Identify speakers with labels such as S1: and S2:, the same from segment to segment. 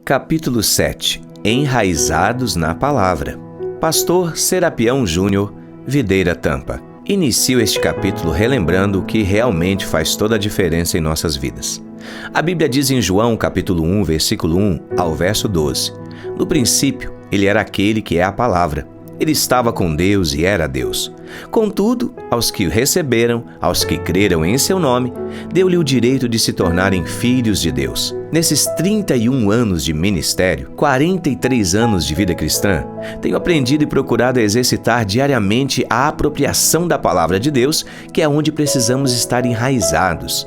S1: Capítulo 7. Enraizados na Palavra. Pastor Serapião Júnior, Videira Tampa. Inicio este capítulo relembrando o que realmente faz toda a diferença em nossas vidas. A Bíblia diz em João, capítulo 1, versículo 1 ao verso 12. No princípio, ele era aquele que é a palavra. Ele estava com Deus e era Deus. Contudo, aos que o receberam, aos que creram em seu nome, deu-lhe o direito de se tornarem filhos de Deus. Nesses 31 anos de ministério, 43 anos de vida cristã, tenho aprendido e procurado exercitar diariamente a apropriação da palavra de Deus, que é onde precisamos estar enraizados.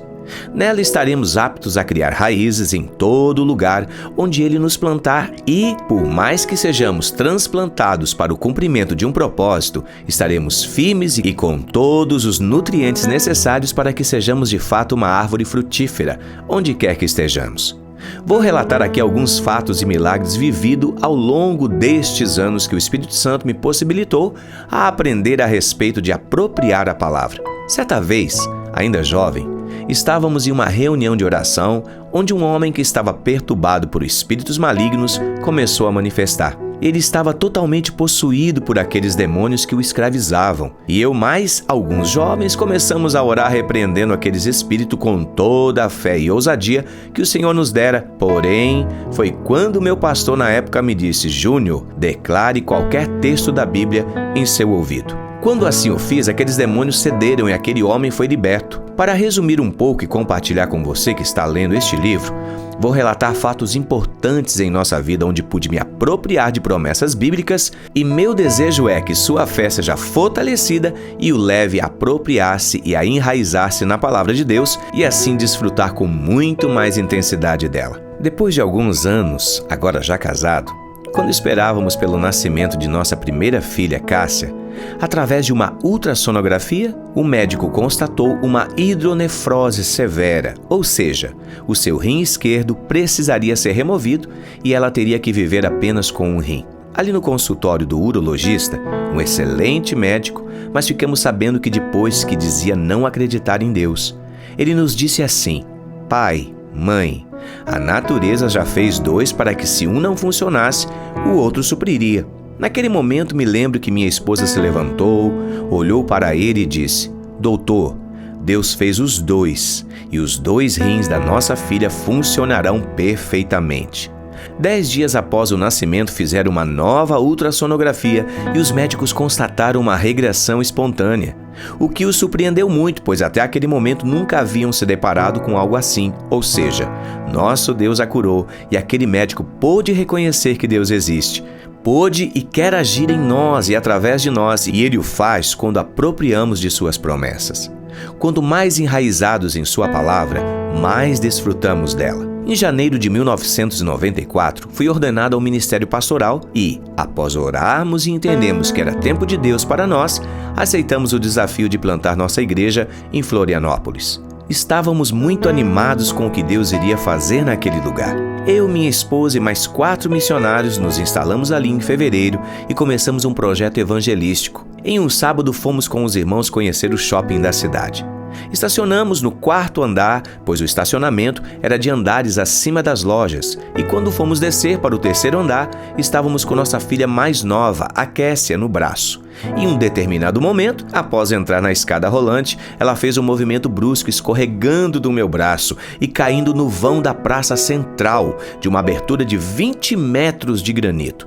S1: Nela estaremos aptos a criar raízes em todo lugar onde Ele nos plantar e, por mais que sejamos transplantados para o cumprimento de um propósito, estaremos firmes e com todos os nutrientes necessários para que sejamos de fato uma árvore frutífera, onde quer que estejamos. Vou relatar aqui alguns fatos e milagres vividos ao longo destes anos que o Espírito Santo me possibilitou a aprender a respeito de apropriar a palavra. Certa vez, ainda jovem, estávamos em uma reunião de oração onde um homem que estava perturbado por espíritos malignos começou a manifestar. Ele estava totalmente possuído por aqueles demônios que o escravizavam. E eu mais alguns jovens começamos a orar repreendendo aqueles espíritos com toda a fé e ousadia que o Senhor nos dera. Porém, foi quando meu pastor na época me disse: Júnior, declare qualquer texto da Bíblia em seu ouvido. Quando assim o fiz, aqueles demônios cederam e aquele homem foi liberto. Para resumir um pouco e compartilhar com você que está lendo este livro, vou relatar fatos importantes em nossa vida onde pude me apropriar de promessas bíblicas e meu desejo é que sua fé seja fortalecida e o leve a apropriar-se e a enraizar-se na palavra de Deus e assim desfrutar com muito mais intensidade dela. Depois de alguns anos, agora já casado, quando esperávamos pelo nascimento de nossa primeira filha, Cássia, através de uma ultrassonografia, o médico constatou uma hidronefrose severa, ou seja, o seu rim esquerdo precisaria ser removido e ela teria que viver apenas com um rim. Ali no consultório do urologista, um excelente médico, mas ficamos sabendo que depois que dizia não acreditar em Deus, ele nos disse assim: pai, mãe, a natureza já fez dois para que se um não funcionasse, o outro supriria. Naquele momento me lembro que minha esposa se levantou, olhou para ele e disse: doutor, Deus fez os dois e os dois rins da nossa filha funcionarão perfeitamente. 10 dias após o nascimento fizeram uma nova ultrassonografia e os médicos constataram uma regressão espontânea, o que os surpreendeu muito, pois até aquele momento nunca haviam se deparado com algo assim, ou seja, nosso Deus a curou e aquele médico pôde reconhecer que Deus existe. Pôde e quer agir em nós e através de nós, e Ele o faz quando apropriamos de suas promessas. Quanto mais enraizados em sua palavra, mais desfrutamos dela. Em janeiro de 1994, fui ordenado ao ministério pastoral e, após orarmos e entendermos que era tempo de Deus para nós, aceitamos o desafio de plantar nossa igreja em Florianópolis. Estávamos muito animados com o que Deus iria fazer naquele lugar. Eu, minha esposa e mais 4 missionários nos instalamos ali em fevereiro e começamos um projeto evangelístico. Em um sábado fomos com os irmãos conhecer o shopping da cidade. Estacionamos no 4º andar, pois o estacionamento era de andares acima das lojas, e quando fomos descer para o 3º andar, estávamos com nossa filha mais nova, a Kessia, no braço. Em um determinado momento, após entrar na escada rolante, ela fez um movimento brusco escorregando do meu braço e caindo no vão da praça central, de uma abertura de 20 metros de granito.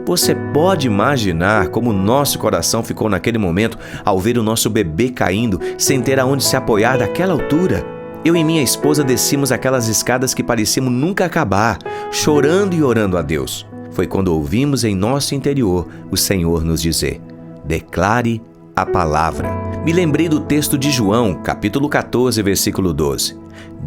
S1: Você pode imaginar como nosso coração ficou naquele momento ao ver o nosso bebê caindo sem ter aonde se apoiar daquela altura? Eu e minha esposa descimos aquelas escadas que pareciam nunca acabar, chorando e orando a Deus. Foi quando ouvimos em nosso interior o Senhor nos dizer: declare a palavra. Me lembrei do texto de João, capítulo 14, versículo 12.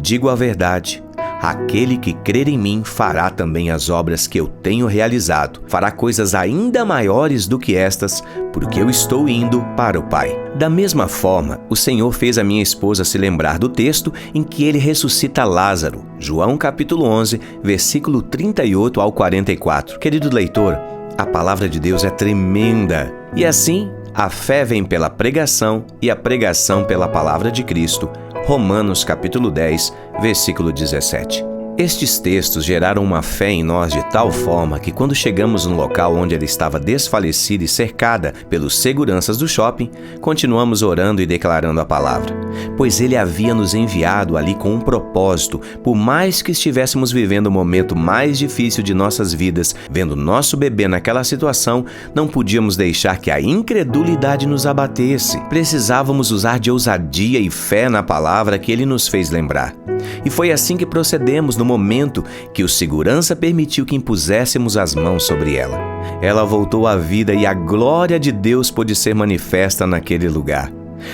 S1: Digo a verdade. Aquele que crer em mim fará também as obras que eu tenho realizado. Fará coisas ainda maiores do que estas, porque eu estou indo para o Pai. Da mesma forma, o Senhor fez a minha esposa se lembrar do texto em que ele ressuscita Lázaro. João capítulo 11, versículo 38 ao 44. Querido leitor, a palavra de Deus é tremenda. E assim, a fé vem pela pregação e a pregação pela palavra de Cristo. Romanos capítulo 10, versículo 17. Estes textos geraram uma fé em nós de tal forma que quando chegamos no local onde ela estava desfalecida e cercada pelos seguranças do shopping, continuamos orando e declarando a palavra, pois ele havia nos enviado ali com um propósito. Por mais que estivéssemos vivendo o momento mais difícil de nossas vidas, vendo nosso bebê naquela situação, não podíamos deixar que a incredulidade nos abatesse. Precisávamos usar de ousadia e fé na palavra que ele nos fez lembrar. E foi assim que procedemos no momento que o segurança permitiu que impuséssemos as mãos sobre ela. Ela voltou à vida e a glória de Deus pôde ser manifesta naquele lugar.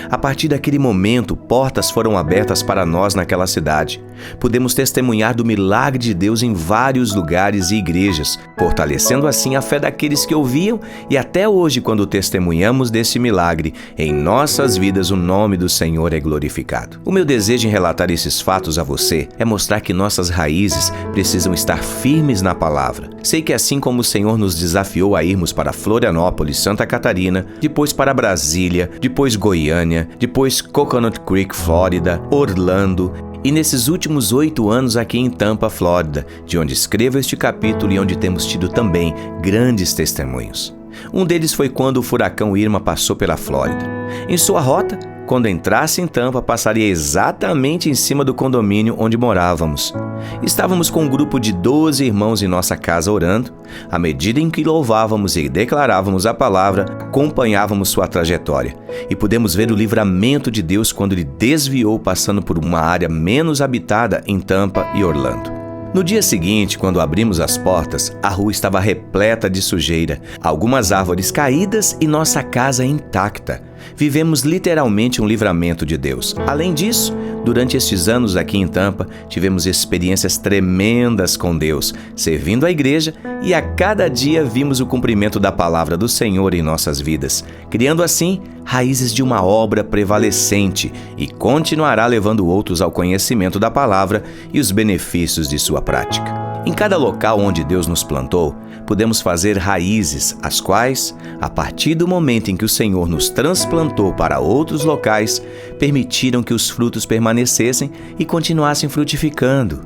S1: A partir daquele momento, portas foram abertas para nós naquela cidade. Pudemos testemunhar do milagre de Deus em vários lugares e igrejas, fortalecendo assim a fé daqueles que ouviam, e até hoje, quando testemunhamos desse milagre, em nossas vidas o nome do Senhor é glorificado. O meu desejo em relatar esses fatos a você é mostrar que nossas raízes precisam estar firmes na palavra. Sei que assim como o Senhor nos desafiou a irmos para Florianópolis, Santa Catarina, depois para Brasília, depois Goiânia, depois Coconut Creek, Flórida, Orlando, e nesses últimos 8 anos aqui em Tampa, Flórida, de onde escrevo este capítulo e onde temos tido também grandes testemunhos. Um deles foi quando o furacão Irma passou pela Flórida. Em sua rota, quando entrasse em Tampa, passaria exatamente em cima do condomínio onde morávamos. Estávamos com um grupo de 12 irmãos em nossa casa orando. À medida em que louvávamos e declarávamos a palavra, acompanhávamos sua trajetória. E pudemos ver o livramento de Deus quando ele desviou passando por uma área menos habitada em Tampa e Orlando. No dia seguinte, quando abrimos as portas, a rua estava repleta de sujeira, algumas árvores caídas e nossa casa intacta. Vivemos literalmente um livramento de Deus. Além disso, durante estes anos aqui em Tampa, tivemos experiências tremendas com Deus, servindo a igreja, e a cada dia vimos o cumprimento da palavra do Senhor em nossas vidas, criando assim raízes de uma obra prevalecente, e continuará levando outros ao conhecimento da palavra e os benefícios de sua prática. Em cada local onde Deus nos plantou, podemos fazer raízes, as quais, a partir do momento em que o Senhor nos transplantou para outros locais, permitiram que os frutos permanecessem e continuassem frutificando.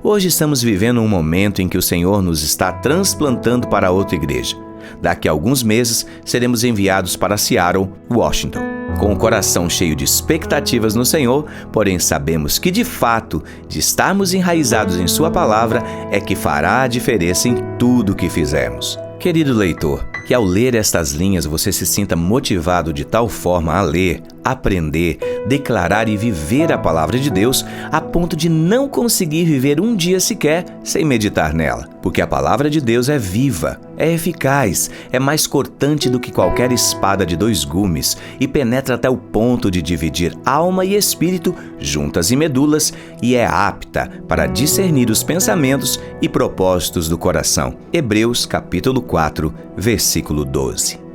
S1: Hoje estamos vivendo um momento em que o Senhor nos está transplantando para outra igreja. Daqui a alguns meses, seremos enviados para Seattle, Washington. Com o coração cheio de expectativas no Senhor, porém sabemos que de fato, de estarmos enraizados em Sua palavra, é que fará a diferença em tudo o que fizermos. Querido leitor, que ao ler estas linhas você se sinta motivado de tal forma a ler, aprender, declarar e viver a palavra de Deus a ponto de não conseguir viver um dia sequer sem meditar nela. Porque a palavra de Deus é viva, é eficaz, é mais cortante do que qualquer espada de 2 gumes e penetra até o ponto de dividir alma e espírito, juntas e medulas, e é apta para discernir os pensamentos e propósitos do coração. Hebreus capítulo 4, versículo 12.